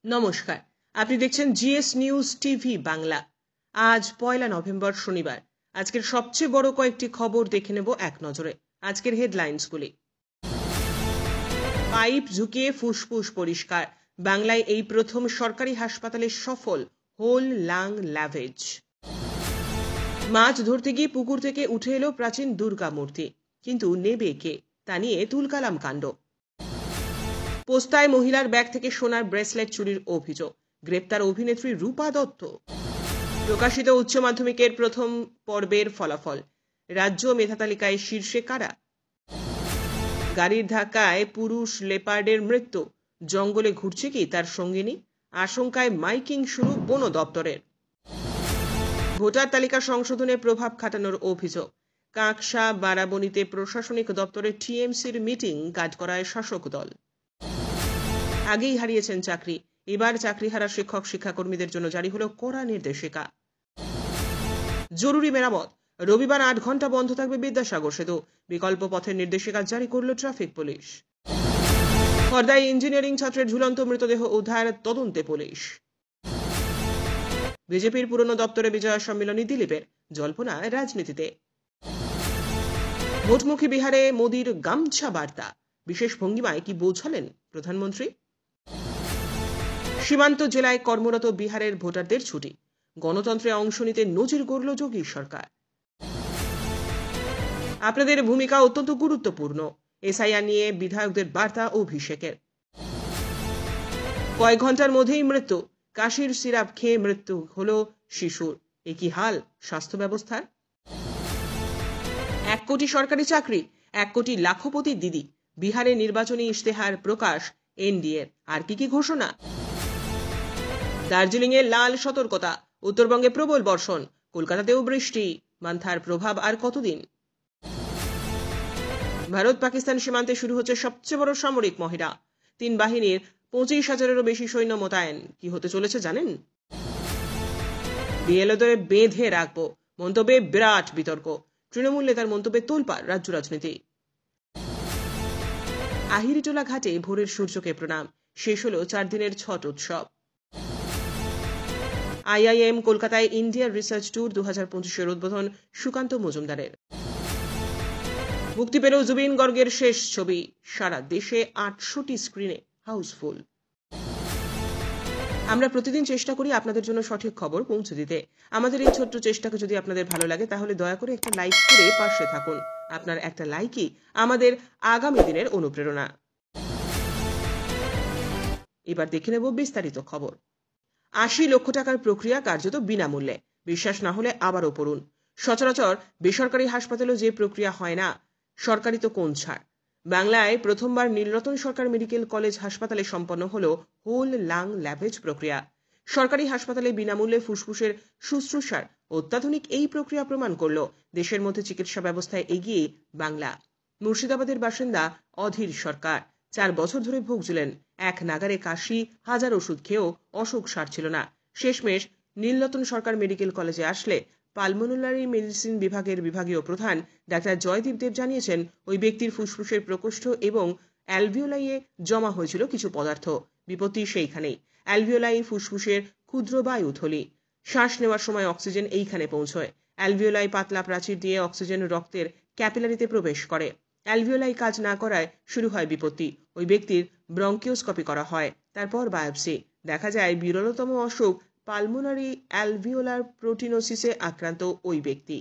নমস্কার, আপনি দেখছেন জিএস নিউজ টিভি বাংলা। আজ 1 নভেম্বর শনিবার। আজকের সবচেয়ে বড় কয়েকটি খবর দেখে নেব এক নজরে। আজকের হেডলাইন্সগুলি। পাইপ ঝুঁকিয়ে ফুসফুস পরিষ্কার, বাংলায় এই প্রথম সরকারি হাসপাতালে সফল হোল লাং ল্যাভেজ। মাছ ধরতে গিয়ে পুকুর থেকে উঠে এলো প্রাচীন দুর্গা মূর্তি, কিন্তু নেবে কে, তা নিয়ে তুলকালাম কাণ্ড। পোস্তায় মহিলার ব্যাগ থেকে সোনার ব্রেসলেট চুরির অভিযোগ, গ্রেপ্তার অভিনেত্রী রূপা দত্ত। প্রকাশিত উচ্চ মাধ্যমিকের প্রথম পর্বের ফলাফল, রাজ্য মেধা তালিকায় শীর্ষে কারা? গাড়ির ধাক্কায় পুরুষ লেপার্ডের মৃত্যু, জঙ্গলে ঘুরছে কি তার সঙ্গিনী? আশঙ্কায় মাইকিং শুরু বন দপ্তরের। ভোটার তালিকা সংশোধনে প্রভাব খাটানোর অভিযোগ, কাঁকসা বারাবণীতে প্রশাসনিক দপ্তরের টিএমসির মিটিং কাঠগড়ায় শাসক দল। আগেই হারিয়েছেন চাকরি, এবার চাকরিহারা শিক্ষক শিক্ষাকর্মীদের জন্য জারি হলো কড়া নির্দেশিকা। জরুরি মেরামত, রবিবার 8 ঘন্টা বন্ধ থাকবে বিদ্যাসাগর সেতু, বিকল্প পথের নির্দেশিকা জারি করল ট্রাফিক পুলিশ। খর্দায় ইঞ্জিনিয়ারিং ছাত্রের ঝুলন্ত মৃতদেহ উদ্ধার, তদন্তে পুলিশ। বিজেপির পুরনো দপ্তরে বিজয়া সম্মেলনী দিলীপের, জল্পনা রাজনীতিতে। ভোটমুখী বিহারে মোদির গামছা বার্তা, বিশেষ ভঙ্গিমায় কি বোঝালেন প্রধানমন্ত্রী? সীমান্ত জেলায় কর্মরত বিহারের ভোটারদের ছুটি, গণতন্ত্রে অংশ নিতে নজির গড়ল যোগী সরকার। আপনাদের ভূমিকা অত্যন্ত গুরুত্বপূর্ণ, এসআইআর নিয়ে বিধায়কদের বার্তা অভিষেকের। কয়েক ঘন্টার মধ্যেই মৃত্যু, কাশির সিরাপ খেয়ে মৃত্যু হলো শিশুর, এ কি হাল স্বাস্থ্য ব্যবস্থার? 1 কোটি সরকারি চাকরি, 1 কোটি লাখপতি দিদি, বিহারে নির্বাচনী ইশতেহার প্রকাশ এনডিএর। আর কি ঘোষণা? দার্জিলিং এ লাল সতর্কতা, উত্তরবঙ্গে প্রবল বর্ষণ, কলকাতাতেও বৃষ্টি, মান্থার প্রভাব আর কতদিন? ভারত পাকিস্তান সীমান্তে শুরু হচ্ছে সবচেয়ে বড় সামরিক মহড়া, 3 বাহিনীর 25,000-এরও বেশি সৈন্য মোতায়েন। কি হতে চলেছে জানেন? বিএলওদের বেঁধে রাখবো, মন্তব্যে বিরাট বিতর্ক, তৃণমূল নেতার মন্তব্যে তোলপাড় রাজ্য রাজনীতি। আহিরিটোলা ঘাটে ভোরের সূর্যকে প্রণাম, শেষ হলো 4 দিনের ছট উৎসব। আইআইএম কলকাতায় ইন্ডিয়ার রিসার্চ ট্যুর 2025-এর উদ্বোধন সুকান্ত মজুমদারের। মুক্তি পেল জুবিন গর্গের শেষ ছবি, সারা দেশে 800টি স্ক্রিনে হাউসফুল। আমরা প্রতিদিন চেষ্টা করি আপনাদের জন্য সঠিক খবর পৌঁছে দিতে। আমাদের এই ছোট্ট চেষ্টাকে যদি আপনাদের ভালো লাগে তাহলে দয়া করে একটা লাইক করে পাশে থাকুন। আপনার একটা লাইকই আমাদের আগামী দিনের অনুপ্রেরণা। এবার দেখে নেব বিস্তারিত খবর। 80 লক্ষ টাকার প্রক্রিয়া কার্যত বিনামূল্যে, বিশ্বাস না হলে আবারও পড়ুন। সচরাচর বেসরকারি হাসপাতালেও যে প্রক্রিয়া হয় না, সরকারি তো কোন ছাড়। বাংলায় প্রথমবার নীলরতন সরকার মেডিকেল কলেজ হাসপাতালে সম্পন্ন হল হোল লাং ল্যাভেজ প্রক্রিয়া। সরকারি হাসপাতালে বিনামূল্যে ফুসফুসের শুশ্রূষার অত্যাধুনিক এই প্রক্রিয়া প্রমাণ করল দেশের মধ্যে চিকিৎসা ব্যবস্থায় এগিয়ে বাংলা। মুর্শিদাবাদের বাসিন্দা অধীর সরকার 4 বছর ধরে ভুগছিলেন এক নাগারে কাশি, হাজার ওষুধ খেয়েও অসুখ সারছিল না। শেষমেশ নীলরতন সরকার মেডিকেল কলেজে আসলে পালমোনারি মেডিসিন বিভাগের বিভাগীয় প্রধান ডাক্তার জয়দীপ দেব জানিয়েছেন, ওই ব্যক্তির ফুসফুসের প্রকোষ্ঠ এবং অ্যালভিওলাইয়ে জমা হয়েছিল কিছু পদার্থ। বিপত্তি সেইখানেই, অ্যালভিওলাই ফুসফুসের ক্ষুদ্র বায়ুথলি, শ্বাস নেওয়ার সময় অক্সিজেন এইখানে পৌঁছয়। অ্যালভিওলাই পাতলা প্রাচীর দিয়ে অক্সিজেন রক্তের ক্যাপিলারিতে প্রবেশ করে। অ্যালভিওলাই কাজ না করায় শুরু হয় বিপত্তি। ওই ব্যক্তির ব্রঙ্কিওস্কোপি করা হয়, তারপর বায়োপসি। দেখা যায় বিরলতম অসুখ পালমোনারি অ্যালভিওলার প্রোটিনোসিসে আক্রান্ত ওই ব্যক্তি।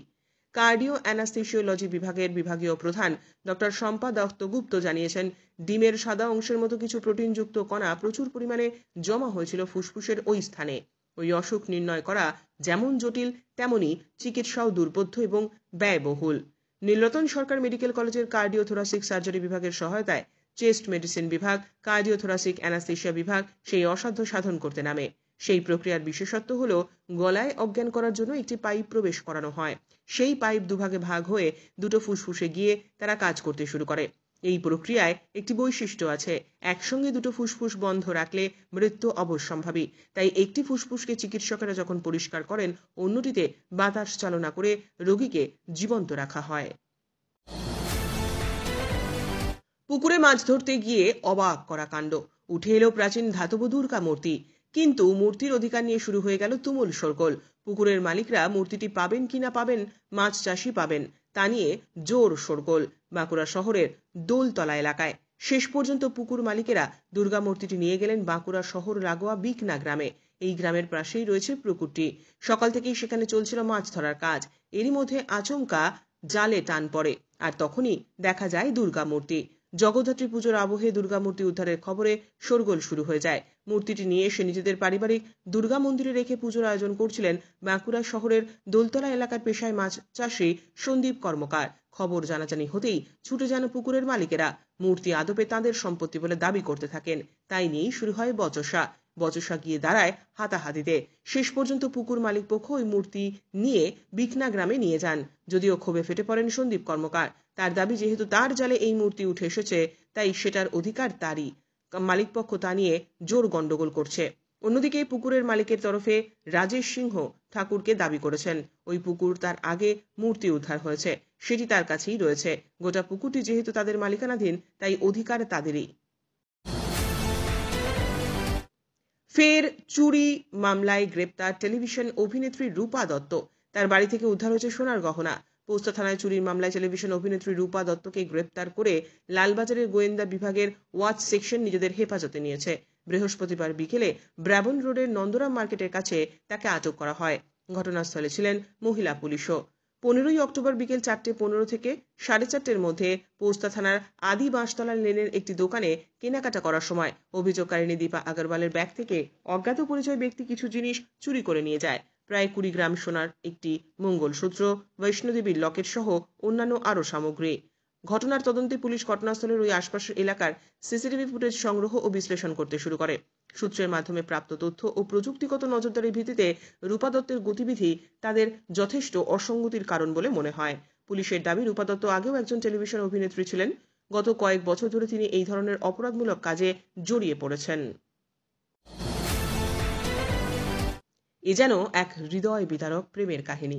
কার্ডিও অ্যানাস্থেসিওলজি বিভাগের বিভাগীয় প্রধান ডক্টর শম্পা দত্তগুপ্ত জানিয়েছেন, ডিমের সাদা অংশের মতো কিছু প্রোটিনযুক্ত কণা প্রচুর পরিমাণে জমা হয়েছিল ফুসফুসের ওই স্থানে। ওই অসুখ নির্ণয় করা যেমন জটিল, তেমনি চিকিৎসাও দুর্বোধ্য এবং ব্যয়বহুল। নীলরতন সরকার মেডিকেল কলেজের কার্ডিওথোরাসিক সার্জারি বিভাগের সহায়তায় চেস্ট মেডিসিন বিভাগ, কার্ডিওথোরাসিক অ্যানাস্থেসিয়া বিভাগ সেই অসাধ্য সাধন করতে নামে। সেই প্রক্রিয়ার বিশেষত্ব হলো গলায় অজ্ঞান করার জন্য একটি পাইপ প্রবেশ করানো হয়। সেই পাইপ দুভাগে ভাগ হয়ে দুটো ফুসফুসে গিয়ে তারা কাজ করতে শুরু করে। এই প্রক্রিয়ায় একটি বৈশিষ্ট্য আছে, একসঙ্গে দুটো ফুসফুস বন্ধ রাখলে মৃত্যু অবশ্যম্ভাবী। তাই একটি ফুসফুসকে চিকিৎসকেরা যখন পরিষ্কার করেন, অন্যটিতে বাতাস চালনা করে রোগীকে জীবন্ত রাখা হয়। পুকুরে মাছ ধরতে গিয়ে অবাক করা কাণ্ড, উঠে এলো প্রাচীন ধাতব দুর্গা মূর্তি। কিন্তু মূর্তির অধিকার নিয়ে শুরু হয়ে গেল তুমুল শোরগোল। পুকুরের মালিকরা মূর্তিটি পাবেন কিনা পাবেন, মাছ চাষি পাবেন, তা নিয়ে জোর শোরগোল বাঁকুড়া শহরের দোলতলা এলাকায়। শেষ পর্যন্ত পুকুর মালিকেরা দুর্গা মূর্তিটি নিয়ে গেলেন বাঁকুড়া শহর লাগোয়া বিকনা গ্রামে। এই গ্রামের পাশেই রয়েছে পুকুরটি। সকাল থেকেই সেখানে চলছিল মাছ ধরার কাজ। এরই মধ্যে আচমকা জালে টান পড়ে, আর তখনই দেখা যায় দুর্গা মূর্তি। জগদ্ধাত্রী পুজোর আবহে দুর্গা মূর্তি উদ্ধারের খবরে শোরগোল শুরু হয়ে যায়। মূর্তিটি নিয়ে এসে নিজেদের পারিবারিক দুর্গা মন্দিরে রেখে পুজোর আয়োজন করছিলেন বাঁকুড়া শহরের দোলতলা এলাকার পেশায় মাছ চাষী সন্দীপ কর্মকার। খবর জানাজানি হতেই ছুটে যান পুকুরের মালিকেরা। মূর্তি আদপে তাঁদের সম্পত্তি বলে দাবি করতে থাকেন। তাই নিয়েই শুরু হয় বচসা গিয়ে দাঁড়ায় হাতাহাতিতে। শেষ পর্যন্ত পুকুর মালিক পক্ষ ওই মূর্তি নিয়ে বিকনা গ্রামে নিয়ে যান। যদিও ক্ষোভে ফেটে পড়েন সন্দীপ কর্মকার। তার দাবি, যেহেতু তার জালে এই মূর্তি উঠে এসেছে, তাই সেটার অধিকার তারই। মালিকপক্ষ তা নিয়ে জোর গন্ডগোল করছে। অন্যদিকে পুকুরের মালিকের তরফে রাজেশ সিংহ ঠাকুরকে দাবি করেছেন ওই পুকুর তার আগে মূর্তি উদ্ধার হয়েছে, সেটি তার কাছেই রয়েছে। গোটা পুকুরটি যেহেতু তাদের মালিকানাধীন, তাই অধিকার তাদেরই। ফের চুরি মামলায় গ্রেপ্তার টেলিভিশন অভিনেত্রী রূপা দত্ত। তার বাড়ি থেকে উদ্ধার হয়েছে সোনার গহনা। পোস্তা থানায় চুরির মামলায় টেলিভিশন অভিনেত্রী রূপা দত্তকে গ্রেপ্তার করে লালবাজারের গোয়েন্দা বিভাগের ওয়াচ সেকশন নিজেদের হেফাজতে নিয়েছে। বৃহস্পতিবার বিকেলে ব্রাবন রোডের নন্দরাম মার্কেটের কাছে তাকে আটক করা হয়। ঘটনাস্থলে ছিলেন মহিলা পুলিশও। 15ই অক্টোবর বিকেল 4:15 থেকে 4:30-এর মধ্যে পোস্তা থানার আদি বাঁশতলা লেনের একটি দোকানে কেনাকাটা করার সময় অভিযোগকারিণী দীপা আগরওয়ালের ব্যাগ থেকে অজ্ঞাত পরিচয় ব্যক্তি কিছু জিনিস চুরি করে নিয়ে যায়। প্রায় 20 গ্রাম সোনার একটি মঙ্গলসূত্র, বৈষ্ণোদেবীর লকেট সহ অন্যান্য আরও সামগ্রী। ঘটনার তদন্তে পুলিশ ঘটনাস্থলের ওই আশপাশের এলাকার সিসিটিভি ফুটেজ সংগ্রহ ও বিশ্লেষণ করতে শুরু করে। সূত্রের মাধ্যমে প্রাপ্ত তথ্য ও প্রযুক্তিগত নজরদারির ভিত্তিতে রূপা দত্তের গতিবিধি তাদের যথেষ্ট অসঙ্গতির কারণ বলে মনে হয়। পুলিশের দাবি, রূপা দত্ত আগেও একজন টেলিভিশন অভিনেত্রী ছিলেন। গত কয়েক বছর ধরে তিনি এই ধরনের অপরাধমূলক কাজে জড়িয়ে পড়েছেন। এ যেন এক হৃদয় বিদারক প্রেমের কাহিনী।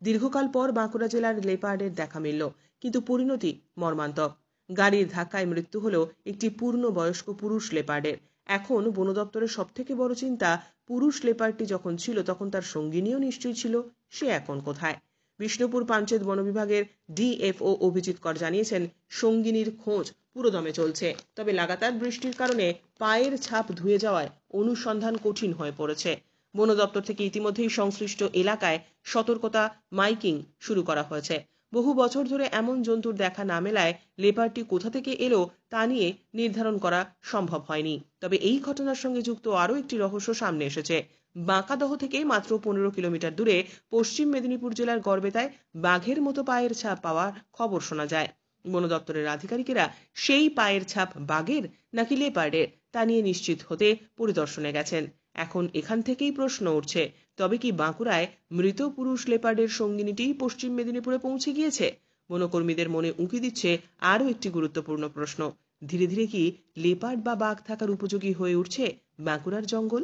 দীর্ঘকাল পর বাঁকুড়া জেলার লেপার্ডের দেখা মিলল, কিন্তু পরিণতি মর্মান্তক। গাড়ির ধাক্কায় মৃত্যু হল একটি পূর্ণবয়স্ক পুরুষ লেপার্ডের। এখন বন দপ্তরের সবথেকে বড় চিন্তা, পুরুষ লেপার্ডটি যখন ছিল তখন তার সঙ্গিনীও নিশ্চয়ই ছিল। সে এখন কোথায়? বিষ্ণুপুর পাঞ্চেত বন বিভাগের ডিএফও অভিজিৎ কর জানিয়েছেন, সঙ্গিনীর খোঁজ পুরোদমে চলছে। তবে লাগাতার বৃষ্টির কারণে পায়ের ছাপ ধুয়ে যাওয়ায় অনুসন্ধান কঠিন হয়ে পড়েছে। বন দপ্তর থেকে ইতিমধ্যেই সংশ্লিষ্ট এলাকায় সতর্কতা মাইকিং শুরু করা হয়েছে। বহু বছর ধরে এমন জন্তুর দেখা না মেলায় লেপার্ডটি কোথা থেকে এলো তা নিয়ে নির্ধারণ করা সম্ভব হয়নি। তবে এই ঘটনার সঙ্গে যুক্ত আরও একটি রহস্য সামনে এসেছে। বাঁকাদহ থেকে মাত্র 15 কিলোমিটার দূরে পশ্চিম মেদিনীপুর জেলার গড়বেতায় বাঘের মতো পায়ের ছাপ পাওয়ার খবর শোনা যায়। বন দপ্তরের আধিকারিকেরা সেই পায়ের ছাপ বাঘের নাকি লেপার্ডের তা নিয়ে নিশ্চিত হতে পরিদর্শনে গেছেন। এখন এখান থেকেই প্রশ্ন উঠছে, তবে কি বাঁকুড়ায় মৃত পুরুষ লেপার্ডের সঙ্গিনীটি পশ্চিম মেদিনীপুরে পৌঁছে গিয়েছে? বনকর্মীদের মনে উঁকি দিচ্ছে আরও একটি গুরুত্বপূর্ণ প্রশ্ন, ধীরে ধীরে কি লেপার্ড বা বাঘ থাকার উপযোগী হয়ে উঠছে বাঁকুড়ার জঙ্গল?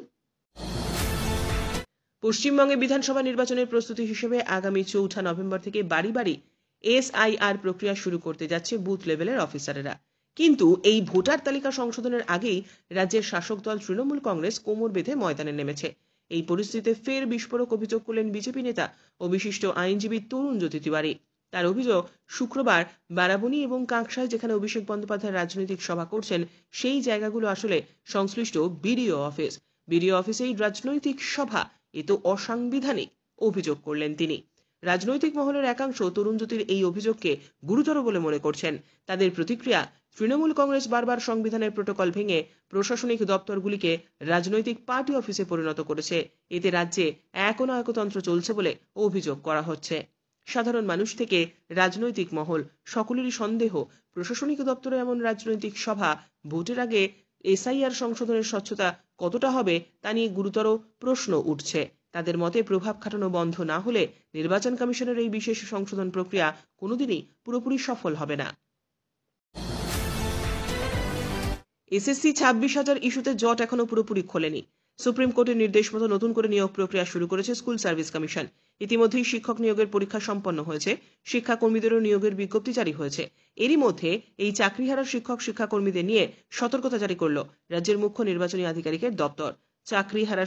পশ্চিমবঙ্গে বিধানসভা নির্বাচনের প্রস্তুতি হিসেবে আগামী 4 নভেম্বর থেকে বাড়ি বাড়ি SIR প্রক্রিয়া শুরু করতে যাচ্ছে বুথ লেভেলের অফিসারেরা। কিন্তু এই ভোটার তালিকা সংশোধনের আগেই রাজ্যের শাসক দল তৃণমূল কংগ্রেস কোমর বেঁধে ময়দানে নেমেছে। এই পরিস্থিতিতে ফের বিস্ফোরক অভিযোগ করলেন বিজেপি নেতা ও বিশিষ্ট আইনজীবী তরুণ জ্যোতি তিওয়ারি। তার অভিযোগ, শুক্রবার বারাবণী এবং কাঁকসায় যেখানে অভিষেক বন্দ্যোপাধ্যায় রাজনৈতিক সভা করছেন, সেই জায়গাগুলো আসলে সংশ্লিষ্ট বিডিও অফিস। বিডিও অফিসেই রাজনৈতিক সভা, এ তো অসাংবিধানিক অভিযোগ করলেন তিনি। রাজনৈতিক মহলের একাংশ তরুণ জ্যোতির এই অভিযোগকে গুরুতর বলে মনে করছেন। তাদের প্রতিক্রিয়া, তৃণমূল কংগ্রেস বারবার সংবিধানের প্রোটোকল ভেঙে প্রশাসনিক দপ্তরগুলিকে রাজনৈতিক পার্টি অফিসে পরিণত করেছে। এতে রাজ্যে একনায়কতন্ত্র চলছে বলে অভিযোগ করা হচ্ছে। সাধারণ মানুষ থেকে রাজনৈতিক মহল সকলেরই সন্দেহ, প্রশাসনিক দপ্তরে এমন রাজনৈতিক সভা ভোটের আগে SIR সংশোধনের স্বচ্ছতা কতটা হবে তা নিয়ে গুরুতর প্রশ্ন উঠছে। তাদের মতে প্রভাব খাটানো বন্ধ না হলে নির্বাচন কমিশনের এই বিশেষ সংশোধন প্রক্রিয়া কোনোদিনই পুরোপুরি সফল হবে না। SSC 26,000 ইস্যুতে জট এখনো পুরোপুরি খোলেনি। সুপ্রিম কোর্টের নির্দেশ মতো নতুন করে নিয়োগ প্রক্রিয়া শুরু করেছে স্কুল সার্ভিস কমিশন। ইতিমধ্যেই শিক্ষক নিয়োগের পরীক্ষা সম্পন্ন হয়েছে, শিক্ষাকর্মীদেরও নিয়োগের বিজ্ঞপ্তি জারি হয়েছে। এরই মধ্যে এই চাকরিহারা শিক্ষাকর্মীদের নিয়ে সতর্কতা জারি করল রাজ্যের মুখ্য নির্বাচনী আধিকারিকের দপ্তর। চাকরিহারা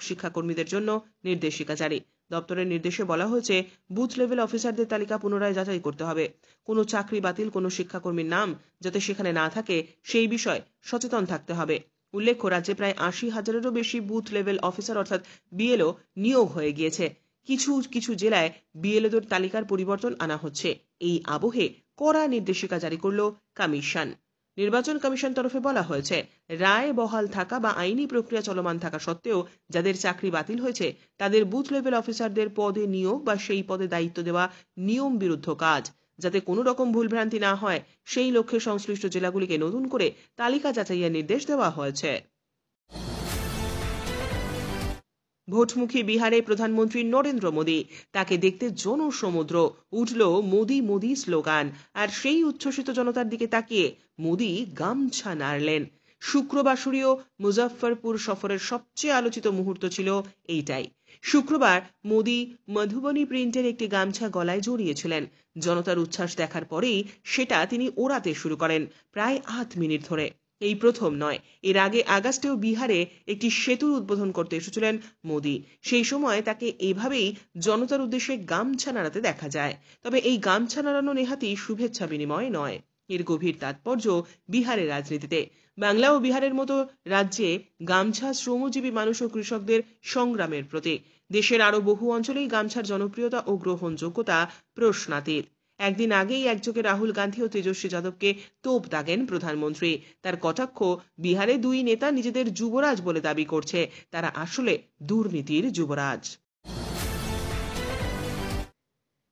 শিক্ষাকর্মীদের জন্য নির্দেশিকা জারি। দপ্তরের নির্দেশে বলা হয়েছে, বুথ লেভেল অফিসারদের তালিকা পুনরায় যাচাই করতে হবে। কোনো চাকরি বাতিল কোনো শিক্ষাকর্মীর নাম যাতে সেখানে না থাকে সেই বিষয়ে সচেতন থাকতে হবে। উল্লেখ্য, রাজ্যে প্রায় ৮০,০০০-এরও বেশি বুথ লেভেল অফিসার অর্থাৎ বিএলও নিয়োগ হয়ে গিয়েছে। কিছু জেলায় বিএলওদের তালিকার পরিবর্তন আনা হচ্ছে। এই আবহে কড়া নির্দেশিকা জারি করল কমিশন। নির্বাচন কমিশন তরফে বলা হয়েছে, রায় বহাল থাকা বা আইনি প্রক্রিয়া চলমান থাকা সত্ত্বেও যাদের চাকরি বাতিল হয়েছে তাদের বুথ লেভেল অফিসারদের পদে নিয়োগ বা সেই পদে দায়িত্ব দেওয়া নিয়ম বিরুদ্ধ কাজ। যাতে কোনো রকম ভুলভ্রান্তি না হয় সেই লক্ষ্যে সংশ্লিষ্ট জেলাগুলিকে নতুন করে তালিকা যাচাইয়ের নির্দেশ দেওয়া হয়েছে। ভোটমুখী বিহারে প্রধানমন্ত্রী নরেন্দ্র মোদী, তাকে দেখতে জনসমুদ্র, উঠল মোদী মোদী স্লোগান। আর সেই উচ্ছ্বসিত জনতার দিকে তাকিয়ে মোদী গামছা নাড়লেন। শুক্রবাসরীয় মুজফ্ফরপুর সফরের সবচেয়ে আলোচিত মুহূর্ত ছিল এইটাই। শুক্রবার মোদী মধুবনী প্রিন্টের একটি গামছা গলায় জড়িয়েছিলেন। জনতার উচ্ছ্বাস দেখার পরেই সেটা তিনি ওড়াতে শুরু করেন প্রায় ৮ মিনিট ধরে। এই প্রথম নয়, এর আগে আগস্টেও বিহারে একটি সেতুর উদ্বোধন করতে এসেছিলেন মোদী। সেই সময় তাকে এভাবেই জনতার উদ্দেশ্যে গামছা নাড়াতে দেখা যায়। তবে এই গামছা নাড়ানো নেহাতই শুভেচ্ছা বিনিময় নয়, এর গভীর তাৎপর্য বিহারের রাজনীতিতে। বাংলা ও বিহারের মতো রাজ্যে গামছা শ্রমজীবী মানুষ ও কৃষকদের সংগ্রামের প্রতীক। দেশের আরো বহু অঞ্চলেই গামছার জনপ্রিয়তা ও গ্রহণযোগ্যতা প্রশ্নাতীত। একদিন আগেই একযোগে রাহুল গান্ধী ও তেজস্বী যাদবকে তোপ দাগেন প্রধানমন্ত্রী। তার কটাক্ষ, বিহারে দুই নেতা নিজেদের যুবরাজ বলে দাবি করছে, তারা আসলে দুর্নীতির যুবরাজ।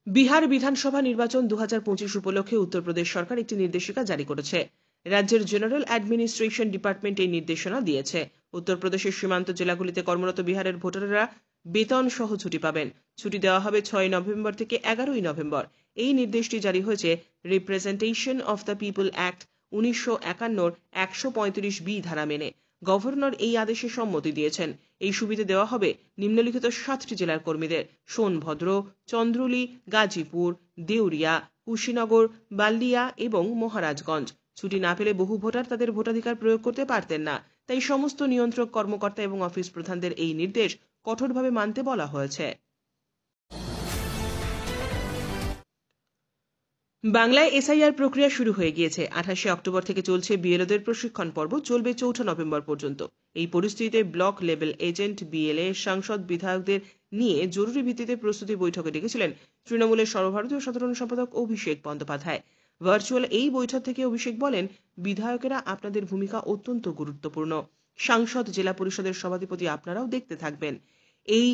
বিহার বিধানসভা নির্বাচন 2025 উপলক্ষে উত্তরপ্রদেশ সরকার একটি নির্দেশিকা জারি করেছে। রাজ্যের জেনারেল অ্যাডমিনিস্ট্রেশন ডিপার্টমেন্ট এই নির্দেশনা দিয়েছে। উত্তরপ্রদেশের সীমান্ত জেলাগুলিতে কর্মরত বিহারের ভোটাররা বেতন সহ ছুটি পাবেন। ছুটি দেওয়া হবে 6 নভেম্বর থেকে 11 নভেম্বর। এই নির্দেশটি জারি হয়েছে representation of the people act 1951 135B ধারা মেনে। গভর্নর এই আদেশে সম্মতি দিয়েছেন। এই সুবিধা দেওয়া হবে নিম্নলিখিত 7টি জেলার কর্মীদের: সোনভদ্র, চন্দ্রলি, গাজীপুর, দেউরিয়া, কুশীনগর, বাল্লিয়া এবং মহারাজগঞ্জ। ছুটি না পেলে বহু ভোটার তাদের ভোটাধিকার প্রয়োগ করতে পারতেন না। তাই সমস্ত নিয়ন্ত্রক কর্মকর্তা এবং অফিস প্রধানদের এই নির্দেশ কঠোরভাবে মানতে বলা হয়েছে। বাংলায় এসআইআর প্রক্রিয়া শুরু হয়ে গিয়েছে। 28 অক্টোবর থেকে চলছে বিএলওদের প্রশিক্ষণ পর্ব, চলবে 4 নভেম্বর পর্যন্ত। এই পরিস্থিতিতে ব্লক লেভেল এজেন্ট, বিএলএ, সাংসদ, বিধায়কদের নিয়ে জরুরি ভিত্তিতে প্রস্তুতি বৈঠকে ডেকেছিলেন তৃণমূলের সর্বভারতীয় সাধারণ সম্পাদক অভিষেক বন্দ্যোপাধ্যায়। ভার্চুয়াল এই বৈঠক থেকে অভিষেক বলেন, বিধায়কেরা আপনাদের ভূমিকা অত্যন্ত গুরুত্বপূর্ণ। সাংসদ, জেলা পরিষদের সভাধিপতি আপনারাও দেখতে থাকবেন এই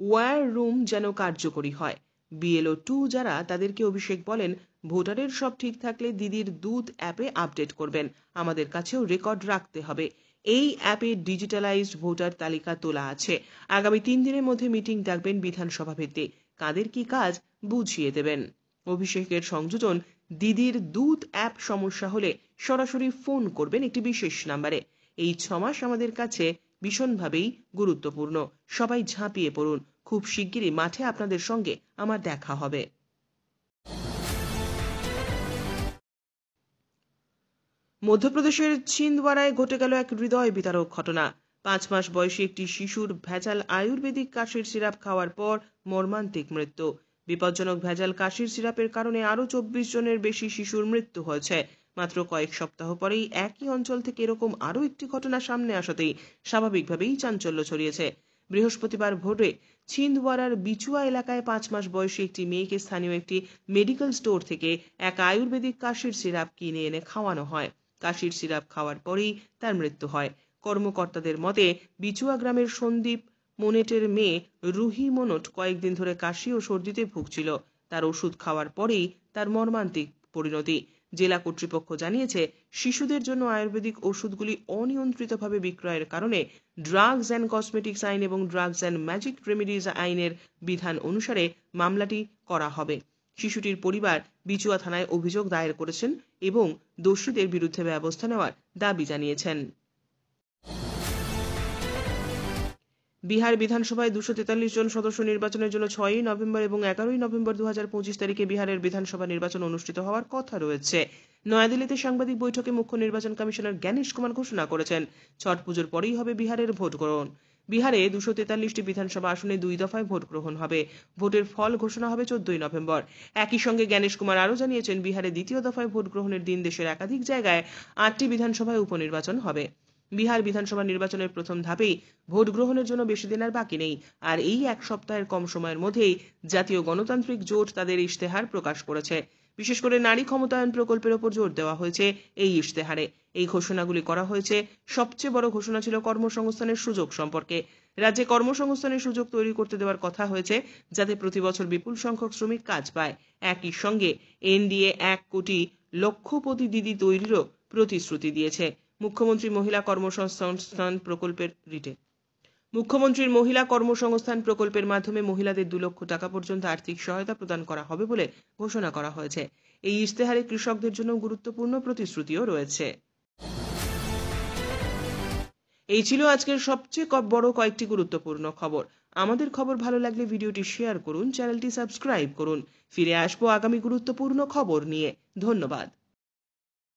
ওয়্যার রুম যেন কার্যকরী হয়। বিএলও 2 যারা, তাদেরকে অভিষেক বলেন, ভোটারের সব ঠিক থাকলে দিদির দুধ অ্যাপে আপডেট করবেন। আমাদের কাছেও রেকর্ড রাখতে হবে। এই অ্যাপে ডিজিটালাইজড ভোটার তালিকা তোলা আছে। আগামী 3 দিনের মধ্যে মিটিং ডাকবেন বিধানসভা ভিত্তিক। কাদের কি কাজ বুঝিয়ে দেবেন। অভিষেকের সংযোজন, দিদির দুধ অ্যাপ সমস্যা হলে সরাসরি ফোন করবেন একটি বিশেষ নাম্বারে। এই 6 মাস আমাদের কাছে ভীষণভাবেই গুরুত্বপূর্ণ। সবাই ঝাঁপিয়ে পড়ুন। খুব শিগগিরই মাঠে আপনাদের সঙ্গে আমার দেখা হবে। মধ্যপ্রদেশের ছিন্দওয়ারায় ঘটে গেল এক হৃদয় বিতারক ঘটনা। 5 মাস বয়সী একটি শিশুর ভেজাল আয়ুর্বেদিক কাশির সিরাপ খাওয়ার পর মর্মান্তিক মৃত্যু। বিপজ্জনক ভেজাল কাশির সিরাপের কারণে আরও 24 জনের বেশি শিশুর মৃত্যু হয়েছে। মাত্র কয়েক সপ্তাহ পরেই একই অঞ্চল থেকে এরকম আরও একটি ঘটনা সামনে আসাতেই স্বাভাবিকভাবেই চাঞ্চল্য ছড়িয়েছে। বৃহস্পতিবার ভোরে ছিন্দওয়ারার বিচুয়া এলাকায় 5 মাস বয়সী একটি মেয়েকে স্থানীয় একটি মেডিকেল স্টোর থেকে এক আয়ুর্বেদিক কাশির সিরাপ কিনে এনে খাওয়ানো হয়। কাশির সিরাপ খাওয়ার পরেই তার মৃত্যু হয়। কর্মকর্তাদের মতে, বিচুয়া গ্রামের সন্দীপ মোনেটের মেয়ে রুহি মোনট কয়েকদিন ধরে কাশি ও সর্দিতে ভুগছিল। তার ওষুধ খাওয়ার পরেই তার মর্মান্তিক পরিণতি। জেলা কর্তৃপক্ষ জানিয়েছে, শিশুদের জন্য আয়ুর্বেদিক ওষুধগুলি অনিয়ন্ত্রিতভাবে বিক্রয়ের কারণে ড্রাগস অ্যান্ড কসমেটিক্স আইন এবং ড্রাগস অ্যান্ড ম্যাজিক রেমেডিজ আইনের বিধান অনুসারে মামলাটি করা হবে। শিশুটির পরিবার বিচুয়া থানায় অভিযোগ দায়ের করেছেন এবং দোষীদের বিরুদ্ধে ব্যবস্থা নেওয়ার দাবি জানিয়েছেন। বিহার বিধানসভায় 243 জন সদস্য নির্বাচনের জন্য 6ই নভেম্বর এবং 11ই নভেম্বর 2025 তারিখে বিহারের বিধানসভা নির্বাচন অনুষ্ঠিত হওয়ার কথা রয়েছে। নয়াদিল্লিতে সাংবাদিক বৈঠকে মুখ্য নির্বাচন কমিশনার জ্ঞানেশ কুমার ঘোষণা করেছেন, ছট পুজোর পরেই হবে বিহারের ভোট গ্রহণ। বিহারে 243টি বিধানসভা আসনে 2 দফায় ভোট গ্রহণ হবে। ভোটের ফল ঘোষণা হবে 14ই নভেম্বর। একই সঙ্গে জ্ঞানেশ কুমার আরও জানিয়েছেন, বিহারে দ্বিতীয় দফায় ভোট গ্রহণের দিন দেশের একাধিক জায়গায় 8টি বিধানসভায় উপনির্বাচন হবে। বিহার বিধানসভা নির্বাচনের প্রথম ধাপেই ভোট গ্রহণের জন্য বেশি দিন আর বাকি নেই। আর এই এক সপ্তাহের কম সময়ের মধ্যেই জাতীয় গণতান্ত্রিক জোট তাদের ইশতেহার প্রকাশ করেছে। বিশেষ করে নারী ক্ষমতায়ন প্রকল্পের ওপর জোর দেওয়া হয়েছে এই ইশতেহারে। এই ঘোষণাগুলি করা হয়েছে। সবচেয়ে বড় ঘোষণা ছিল কর্মসংস্থানের সুযোগ সম্পর্কে। রাজ্যে কর্মসংস্থানের সুযোগ তৈরি করতে দেওয়ার কথা হয়েছে, যাতে প্রতি বছর বিপুল সংখ্যক শ্রমিক কাজ পায়। একই সঙ্গে এনডিএ 1 কোটি লক্ষপতি দিদি তৈরিরও প্রতিশ্রুতি দিয়েছে। মুখ্যমন্ত্রীর মহিলা কর্মসংস্থান প্রকল্পের মাধ্যমে মহিলাদের 2 লক্ষ টাকা পর্যন্ত আর্থিক সহায়তা প্রদান করা হবে বলে ঘোষণা করা হয়েছে। এই ইশতেহারে কৃষকদের জন্য গুরুত্বপূর্ণ প্রতিশ্রুতিও রয়েছে। এই ছিল আজকের সবচেয়ে বড় কয়েকটি গুরুত্বপূর্ণ খবর। আমাদের খবর ভালো লাগলে ভিডিওটি শেয়ার করুন, চ্যানেলটি সাবস্ক্রাইব করুন। ফিরে আসবো আগামী গুরুত্বপূর্ণ খবর নিয়ে। ধন্যবাদ।